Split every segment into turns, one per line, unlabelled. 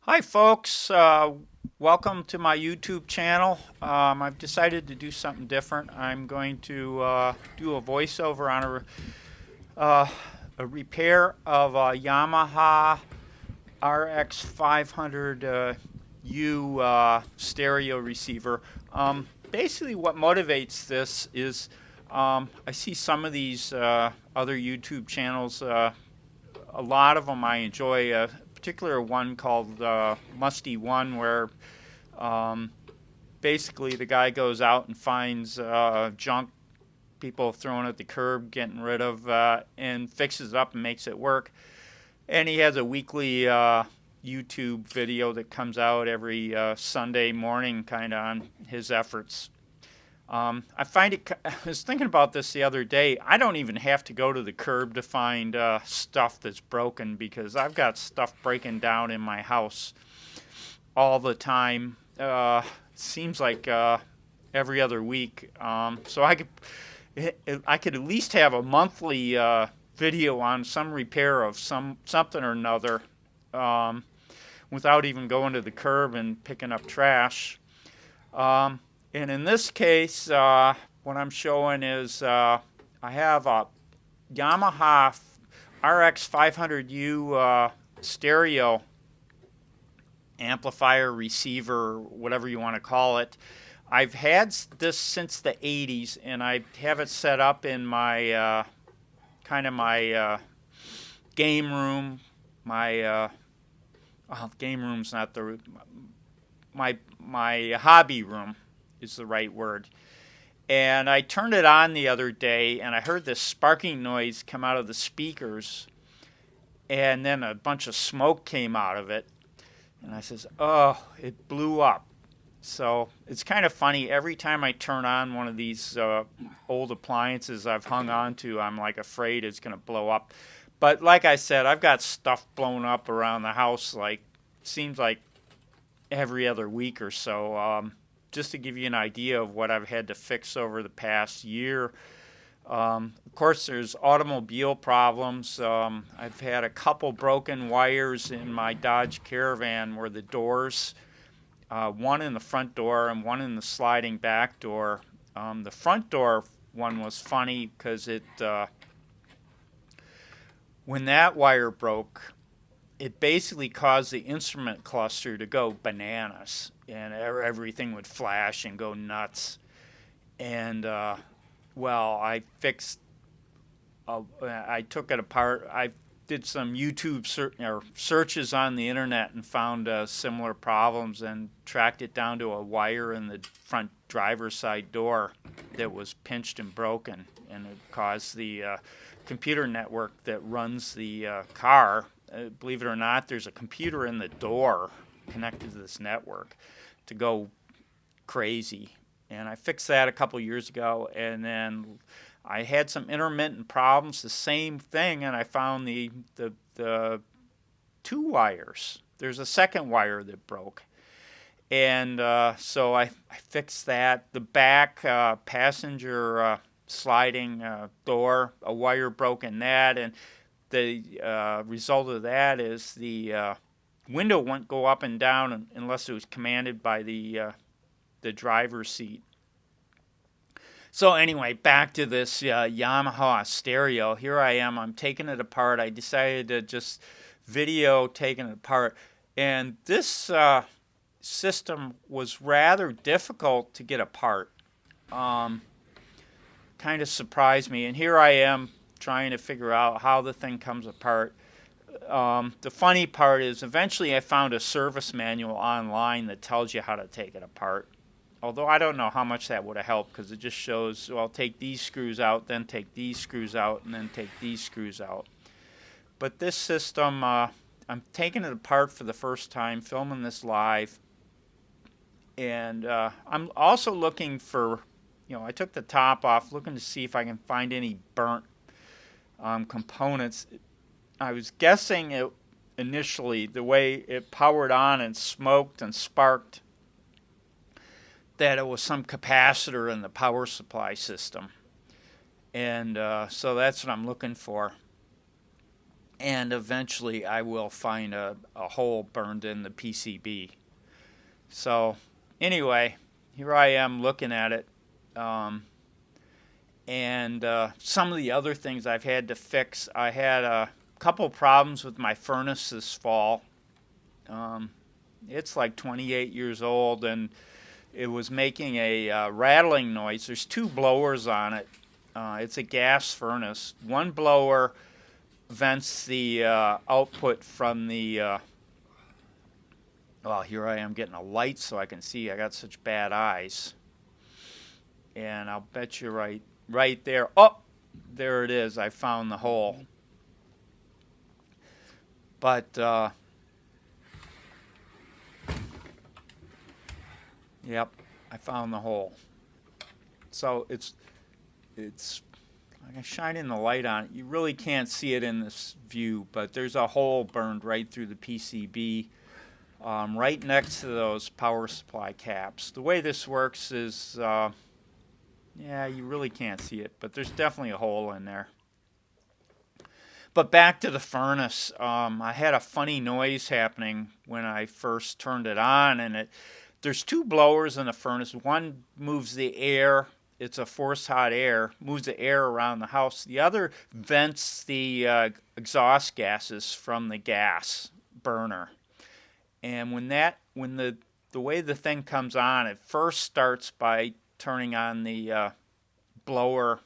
Hi folks, welcome to my YouTube channel. I've decided to do something different. I'm going to do a voiceover on a repair of a Yamaha RX500u stereo receiver. Basically what motivates this is I see some of these other YouTube channels, a lot of them I enjoy. A particular one called Musty One, where um, basically the guy goes out and finds junk people throwing at the curb, getting rid of, and fixes it up and makes it work. And he has a weekly YouTube video that comes out every Sunday morning, kind of on his efforts. I find it. I was thinking about this the other day. I don't even have to go to the curb to find stuff that's broken because I've got stuff breaking down in my house all the time. Seems like every other week. So I could at least have a monthly video on some repair of something or another, um, without even going to the curb and picking up trash. Um, and in this case, what I'm showing is I have a Yamaha RX500u stereo amplifier, receiver, whatever you want to call it. I've had this since the 80s, and I have it set up in my game room. My game room's not the my hobby room is the right word. And I turned it on the other day, and I heard this sparking noise come out of the speakers, and then a bunch of smoke came out of it. And I says, "Oh, it blew up." So it's kind of funny. Every time I turn on one of these old appliances I've hung on to, I'm like afraid it's going to blow up. But like I said, I've got stuff blown up around the house. Like seems like every other week or so. Just to give you an idea of what I've had to fix over the past year. Of course, there's automobile problems. I've had a couple broken wires in my Dodge Caravan where the doors, one in the front door and one in the sliding back door. The front door one was funny because when that wire broke, it basically caused the instrument cluster to go bananas, and everything would flash and go nuts. And I fixed. I took it apart. I did some YouTube searches on the internet and found similar problems, and tracked it down to a wire in the front driver's side door that was pinched and broken, and it caused the computer network that runs the car. Believe it or not, there's a computer in the door connected to this network to go crazy. And I fixed that a couple years ago, and then I had some intermittent problems, the same thing, and I found the two wires. There's a second wire that broke. And so I fixed that. The back passenger sliding door, a wire broke in that, and the result of that is the window won't go up and down unless it was commanded by the driver's seat. So anyway, back to this Yamaha stereo. Here I am. I'm taking it apart. I decided to just video taking it apart, and this system was rather difficult to get apart. Kind of surprised me, and here I am trying to figure out how the thing comes apart. The funny part is eventually I found a service manual online that tells you how to take it apart. Although I don't know how much that would have helped, because it just shows, well, take these screws out, then take these screws out, and then take these screws out. But this system, I'm taking it apart for the first time, filming this live. And I'm also looking for, I took the top off, looking to see if I can find any burnt components. I was guessing it initially, the way it powered on and smoked and sparked, that it was some capacitor in the power supply system. And so that's what I'm looking for. and eventually I will find a hole burned in the PCB. So anyway, here I am looking at it. Um, and some of the other things I've had to fix, I had a couple problems with my furnace this fall. Um, it's like 28 years old, and it was making a rattling noise. There's two blowers on it. It's a gas furnace. One blower vents the output from the well, here I am getting a light so I can see. I got such bad eyes. And I'll bet you right there. Oh, there it is. I found the hole. But yep, I found the hole. So it's like I'm shining the light on it. You really can't see it in this view, but there's a hole burned right through the PCB, right next to those power supply caps. The way this works is, yeah, you really can't see it, but there's definitely a hole in there. But back to the furnace, I had a funny noise happening when I first turned it on, and there's two blowers in the furnace. One moves the air. It's a forced hot air, moves the air around the house. The other vents the exhaust gases from the gas burner. And when the way the thing comes on, it first starts by turning on the blower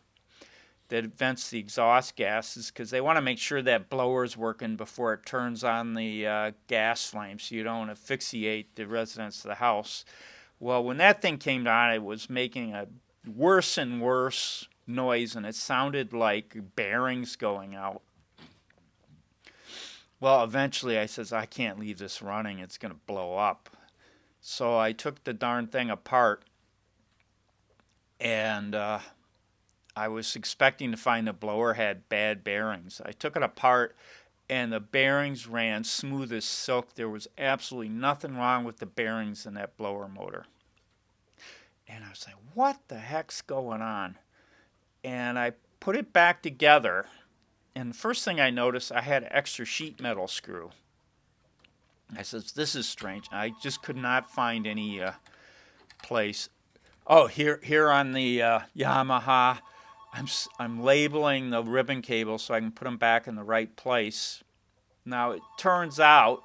that vents the exhaust gases, because they want to make sure that blower is working before it turns on the gas flame, so you don't asphyxiate the residents of the house. Well, when that thing came on, it was making a worse and worse noise, and it sounded like bearings going out. Well, eventually I says, I can't leave this running. It's going to blow up. So I took the darn thing apart, and I was expecting to find the blower had bad bearings. I took it apart, and the bearings ran smooth as silk. There was absolutely nothing wrong with the bearings in that blower motor. And I was like, what the heck's going on? And I put it back together, and the first thing I noticed, I had an extra sheet metal screw. I said, this is strange. I just could not find any place. Oh, here on the Yamaha, I'm labeling the ribbon cables so I can put them back in the right place. Now, it turns out,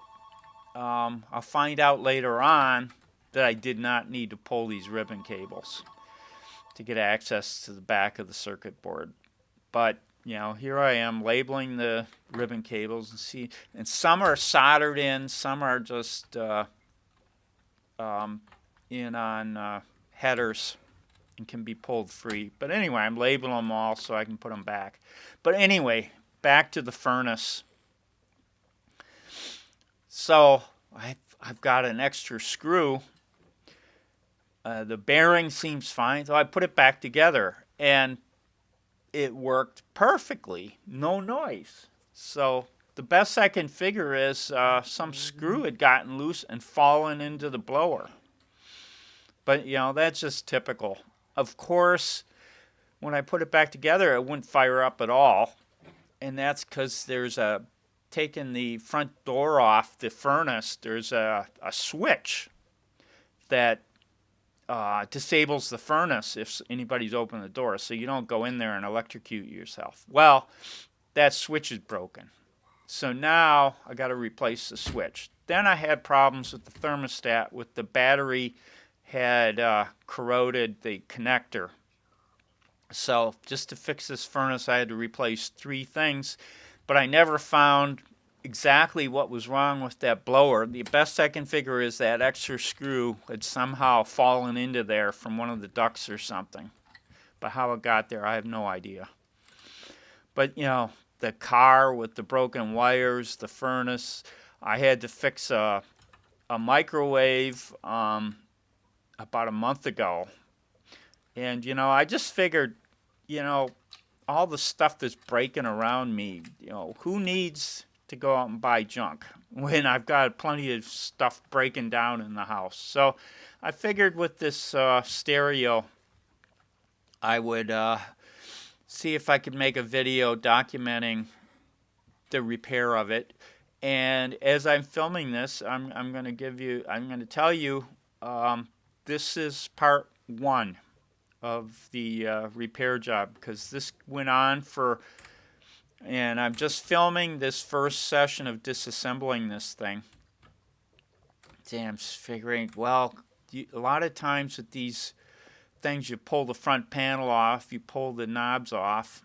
I'll find out later on, that I did not need to pull these ribbon cables to get access to the back of the circuit board. But, you know, here I am labeling the ribbon cables and some are soldered in, some are just in on headers and can be pulled free. But anyway, I'm labeling them all so I can put them back. But anyway, back to the furnace. So I've got an extra screw. The bearing seems fine, so I put it back together, and it worked perfectly, no noise. So the best I can figure is some screw had gotten loose and fallen into the blower. But, you know, that's just typical. Of course, when I put it back together, it wouldn't fire up at all, and that's because there's taking the front door off the furnace, there's a switch that disables the furnace if anybody's opened the door, so you don't go in there and electrocute yourself. Well, that switch is broken. So now I got to replace the switch. Then I had problems with the thermostat, with the battery had corroded the connector. So just to fix this furnace, I had to replace 3 things, but I never found exactly what was wrong with that blower. The best I can figure is that extra screw had somehow fallen into there from one of the ducts or something. But how it got there, I have no idea. But, you know, the car with the broken wires, the furnace, I had to fix a microwave about a month ago. And, you know, I just figured, you know, all the stuff that's breaking around me, you know, who needs to go out and buy junk when I've got plenty of stuff breaking down in the house? So I figured with this stereo, I would see if I could make a video documenting the repair of it. And as I'm filming this, I'm going to tell you, this is part one of the repair job, because this went on for, and I'm just filming this first session of disassembling this thing. I'm figuring, well, a lot of times with these things, you pull the front panel off, you pull the knobs off,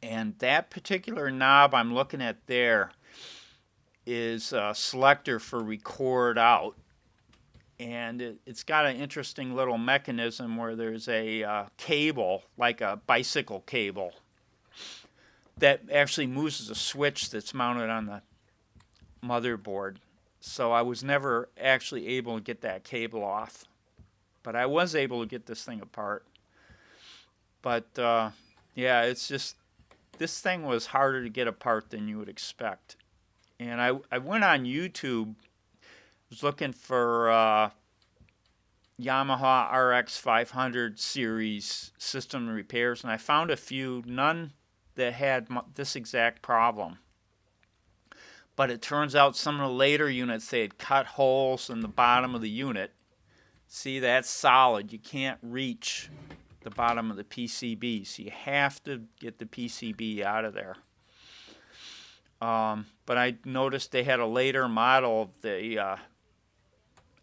and that particular knob I'm looking at there is a selector for record out, and it's got an interesting little mechanism where there's a cable, like a bicycle cable, that actually moves a switch that's mounted on the motherboard. So I was never actually able to get that cable off, but I was able to get this thing apart. But yeah, it's just, this thing was harder to get apart than you would expect. And I went on YouTube, was looking for Yamaha RX500 series system repairs, and I found a few, none that had this exact problem. But it turns out some of the later units, they had cut holes in the bottom of the unit. See, that's solid. You can't reach the bottom of the PCB, so you have to get the PCB out of there. But I noticed they had a later model of the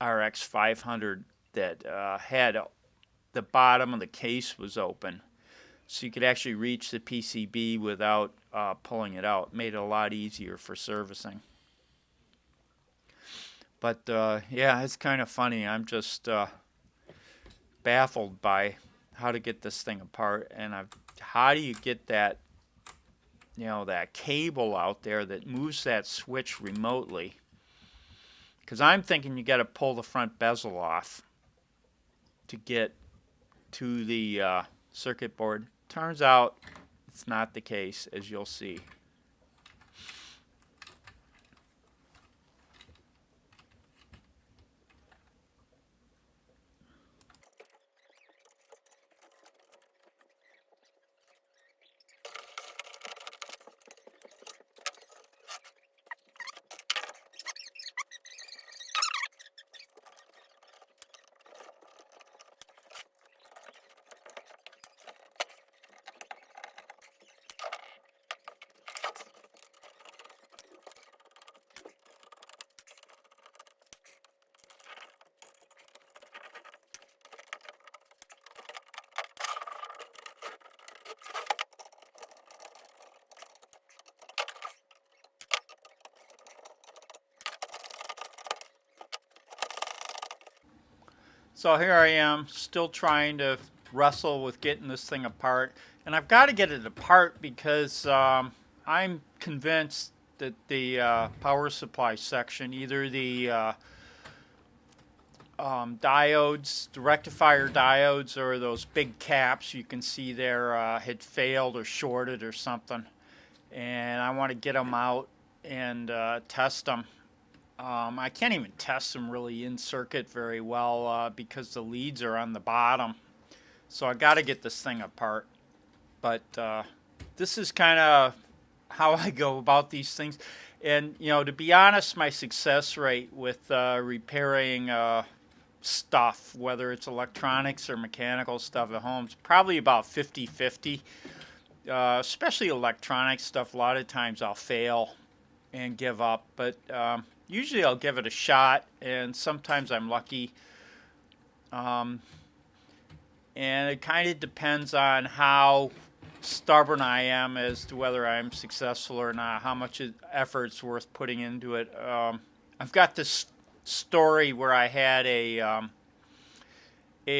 RX500 that had the bottom of the case was open, so you could actually reach the PCB without pulling it out. It made it a lot easier for servicing. But yeah, it's kind of funny. I'm just baffled by how to get this thing apart, and how do you get that, that cable out there that moves that switch remotely? Because I'm thinking you got to pull the front bezel off to get to the circuit board. Turns out it's not the case, as you'll see. So here I am, still trying to wrestle with getting this thing apart. And I've got to get it apart because I'm convinced that the power supply section, either the diodes, the rectifier diodes, or those big caps you can see there had failed or shorted or something. And I want to get them out and test them. I can't even test them really in circuit very well because the leads are on the bottom. So I got to get this thing apart. But this is kind of how I go about these things. And, to be honest, my success rate with repairing stuff, whether it's electronics or mechanical stuff at home, is probably about 50-50. Especially electronic stuff, a lot of times I'll fail and give up. But usually I'll give it a shot, and sometimes I'm lucky. And it kind of depends on how stubborn I am as to whether I'm successful or not, how much effort's worth putting into it. I've got this story where I had a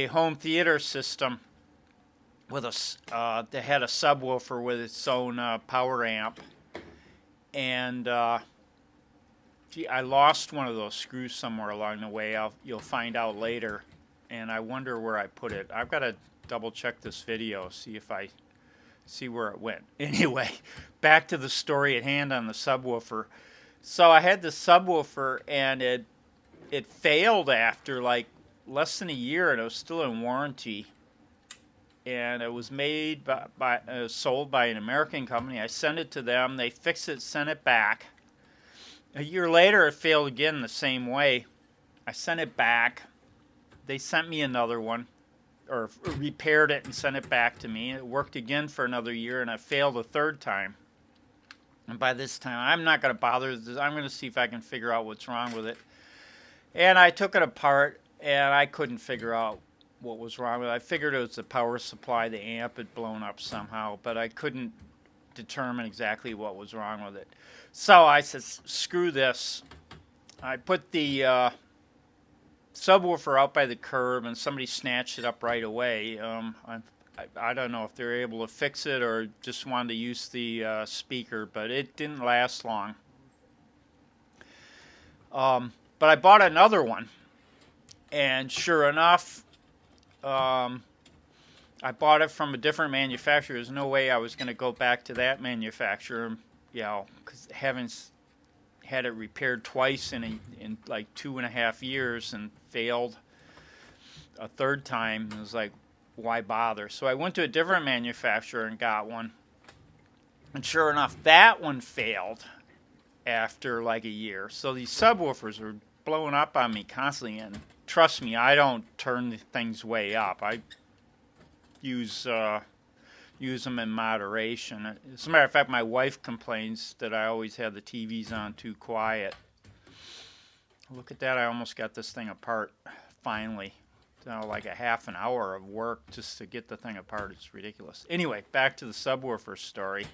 home theater system with that had a subwoofer with its own power amp, and I lost one of those screws somewhere along the way. You'll find out later, and I wonder where I put it. I've got to double check this video, see where it went. Anyway, back to the story at hand on the subwoofer. So I had the subwoofer, and it failed after like less than a year, and it was still in warranty. and it was made sold by an American company. I sent it to them. They fixed it, sent it back. A year later, it failed again the same way. I sent it back. They sent me another one, or repaired it and sent it back to me. It worked again for another year, and it failed a third time. And by this time, I'm not going to bother. I'm going to see if I can figure out what's wrong with it. And I took it apart, and I couldn't figure out what was wrong with it. I figured it was the power supply. The amp had blown up somehow, but I couldn't determine exactly what was wrong with it. So I said, screw this. I put the subwoofer out by the curb, and somebody snatched it up right away. I don't know if they were able to fix it or just wanted to use the speaker, but it didn't last long. But I bought another one, and sure enough, I bought it from a different manufacturer. There's no way I was going to go back to that manufacturer, because having had it repaired twice in like 2.5 years and failed a third time, it was like, why bother? So I went to a different manufacturer and got one. And sure enough, that one failed after like a year. So these subwoofers were blowing up on me constantly. And trust me, I don't turn things way up. I use them in moderation. As a matter of fact, my wife complains that I always have the TVs on too quiet. Look at that, I almost got this thing apart finally. Like a half an hour of work just to get the thing apart. It's ridiculous. Anyway, back to the subwoofer story.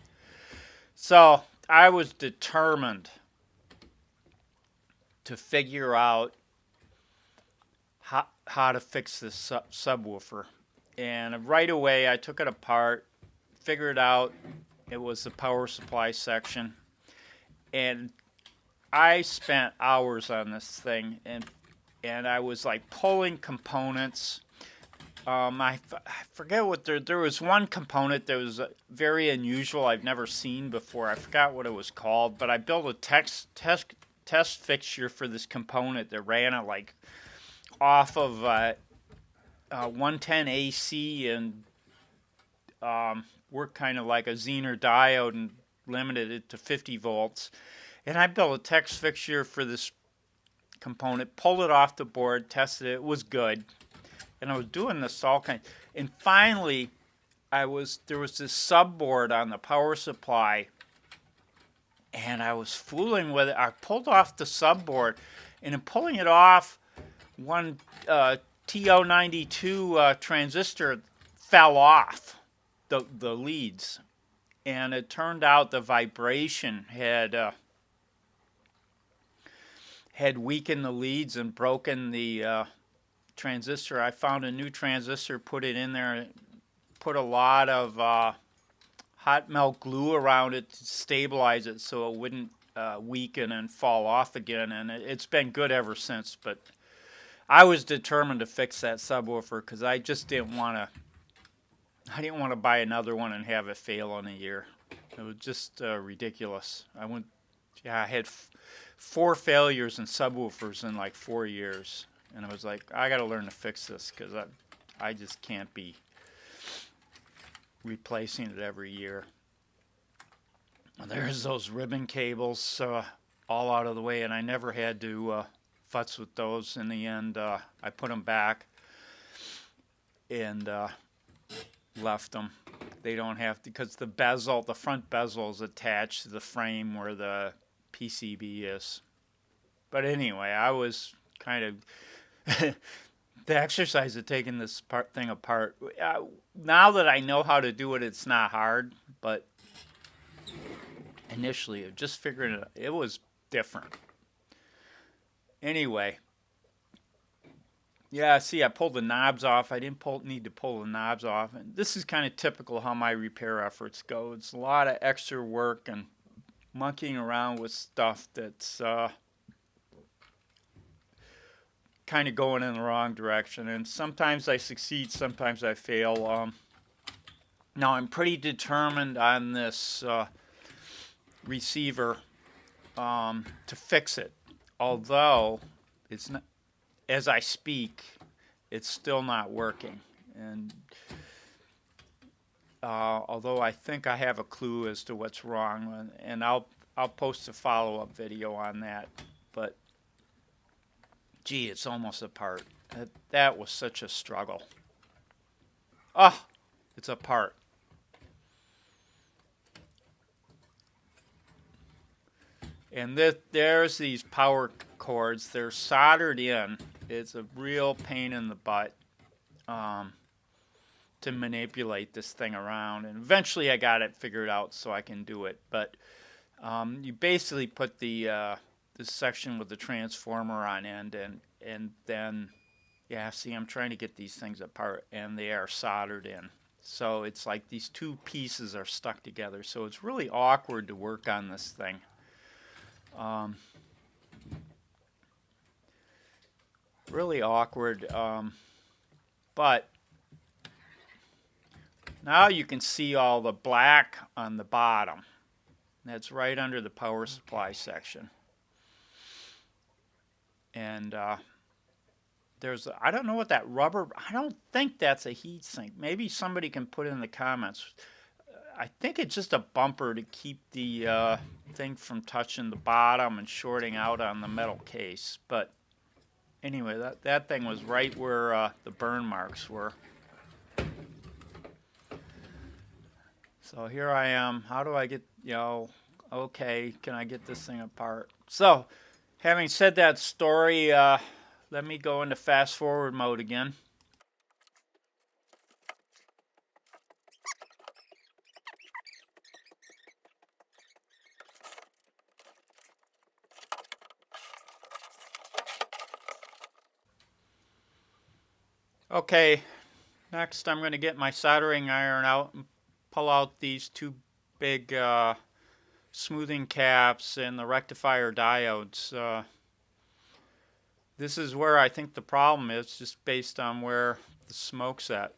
So I was determined to figure out how to fix this subwoofer. And right away I took it apart, figured out it was the power supply section. And I spent hours on this thing, and I was like pulling components. I forget what there was one component that was very unusual. I've never seen before. I forgot what it was called, but I built a test fixture for this component that ran it like off of 110 AC and worked kind of like a Zener diode and limited it to 50 volts. And I built a test fixture for this component, pulled it off the board, tested it. It was good. And I was doing this all kind. And finally, there was this subboard on the power supply, and I was fooling with it. I pulled off the subboard, and in pulling it off, one TO92 transistor fell off the leads, and it turned out the vibration had weakened the leads and broken the transistor. I found a new transistor, put it in there, put a lot of hot melt glue around it to stabilize it so it wouldn't weaken and fall off again, and it's been good ever since. But I was determined to fix that subwoofer because I just didn't want to buy another one and have it fail in a year. It was just ridiculous. I had 4 failures in subwoofers in like 4 years. And I was like, I got to learn to fix this because I just can't be replacing it every year. And there's those ribbon cables all out of the way, and I never had to futz with those. In the end, I put them back and left them. They don't have to, because the front bezel is attached to the frame where the PCB is. But anyway, I was kind of the exercise of taking this thing apart. Now that I know how to do it, it's not hard, but initially, just figuring it out, it was different. Anyway, yeah, see, I pulled the knobs off. I didn't need to pull the knobs off. And this is kind of typical how my repair efforts go. It's a lot of extra work and monkeying around with stuff that's kind of going in the wrong direction, and sometimes I succeed, sometimes I fail. Now I'm pretty determined on this receiver to fix it, although it's not, as I speak, it's still not working. And although I think I have a clue as to what's wrong, and I'll post a follow-up video on that. But gee, it's almost apart. That was such a struggle. Oh, it's apart. And there's these power cords. They're soldered in. It's a real pain in the butt to manipulate this thing around. And eventually I got it figured out so I can do it. But you basically put this section with the transformer on end, and then, yeah, see, I'm trying to get these things apart, and they are soldered in. So it's like these two pieces are stuck together. So it's really awkward to work on this thing. Really awkward, but now you can see all the black on the bottom. That's right under the power supply section. And I don't know what that rubber, I don't think that's a heat sink. Maybe somebody can put it in the comments. I think it's just a bumper to keep the thing from touching the bottom and shorting out on the metal case. But anyway, that thing was right where the burn marks were. So here I am. How do I get, okay, can I get this thing apart? So, having said that story, let me go into fast forward mode again. Okay, next I'm going to get my soldering iron out and pull out these two big smoothing caps and the rectifier diodes. This is where I think the problem is, just based on where the smoke's at.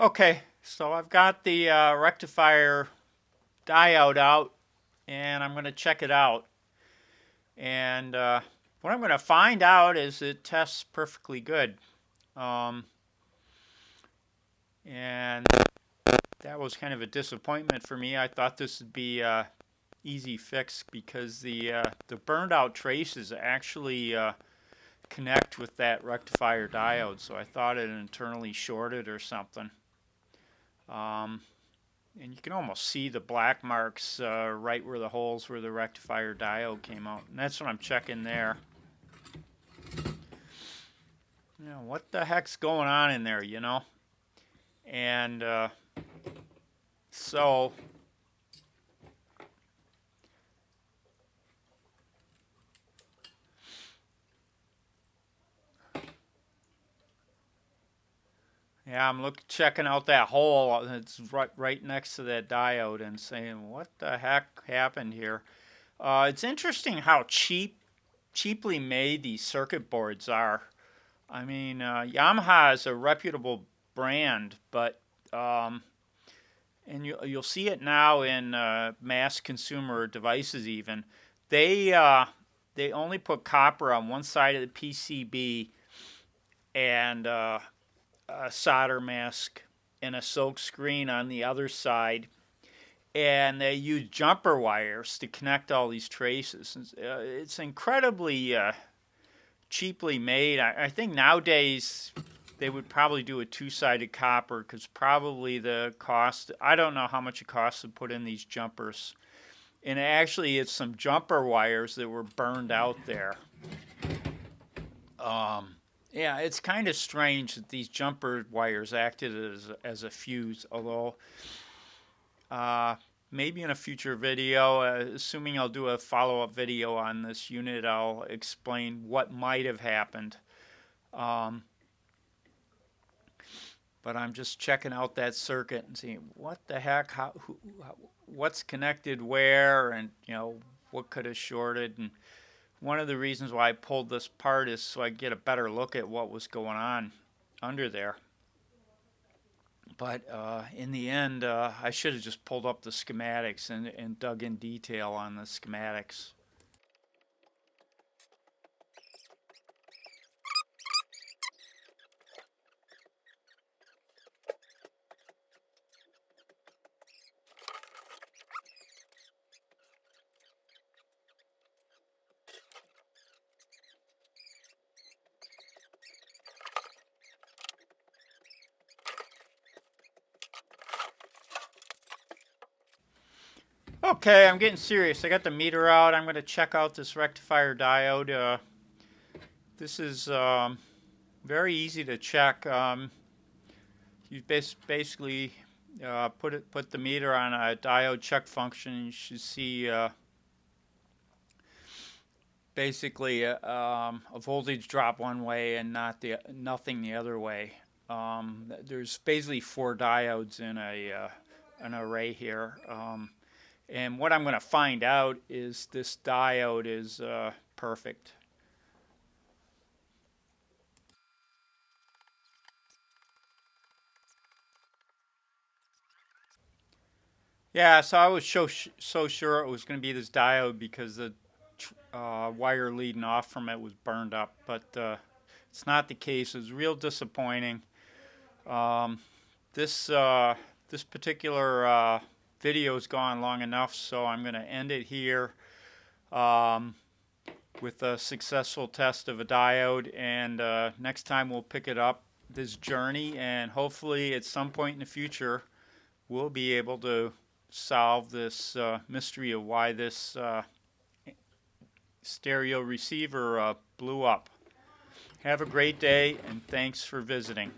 Okay, so I've got the rectifier diode out, and I'm going to check it out. And what I'm going to find out is it tests perfectly good. And that was kind of a disappointment for me. I thought this would be an easy fix because the burned out traces actually connect with that rectifier diode, so I thought it internally shorted or something. And you can almost see the black marks right where the holes where the rectifier diode came out. And that's what I'm checking there. What the heck's going on in there, And so yeah, I'm checking out that hole. It's right next to that diode and saying, what the heck happened here? It's interesting how cheaply made these circuit boards are. I mean, Yamaha is a reputable brand, but and you'll see it now in mass consumer devices. Even they only put copper on one side of the PCB and a solder mask and a silk screen on the other side, and they use jumper wires to connect all these traces. It's incredibly cheaply made. I think nowadays they would probably do a two-sided copper because probably the cost, I don't know how much it costs to put in these jumpers. And actually, it's some jumper wires that were burned out there. Yeah, it's kind of strange that these jumper wires acted as a fuse, although maybe in a future video, assuming I'll do a follow-up video on this unit, I'll explain what might have happened. But I'm just checking out that circuit and seeing what the heck, what's connected where, and what could have shorted. And one of the reasons why I pulled this part is so I get a better look at what was going on under there. But in the end, I should have just pulled up the schematics and dug in detail on the schematics. Okay, I'm getting serious. I got the meter out. I'm going to check out this rectifier diode. This is very easy to check. You basically put the meter on a diode check function, and you should see basically a voltage drop one way and nothing the other way. There's basically 4 diodes in an array here. And what I'm going to find out is this diode is perfect. Yeah, so I was so sure it was going to be this diode because the wire leading off from it was burned up, but it's not the case. It was real disappointing. This particular video has gone long enough, so I'm going to end it here with a successful test of a diode, and next time we'll pick it up, this journey, and hopefully at some point in the future we'll be able to solve this mystery of why this stereo receiver blew up. Have a great day, and thanks for visiting.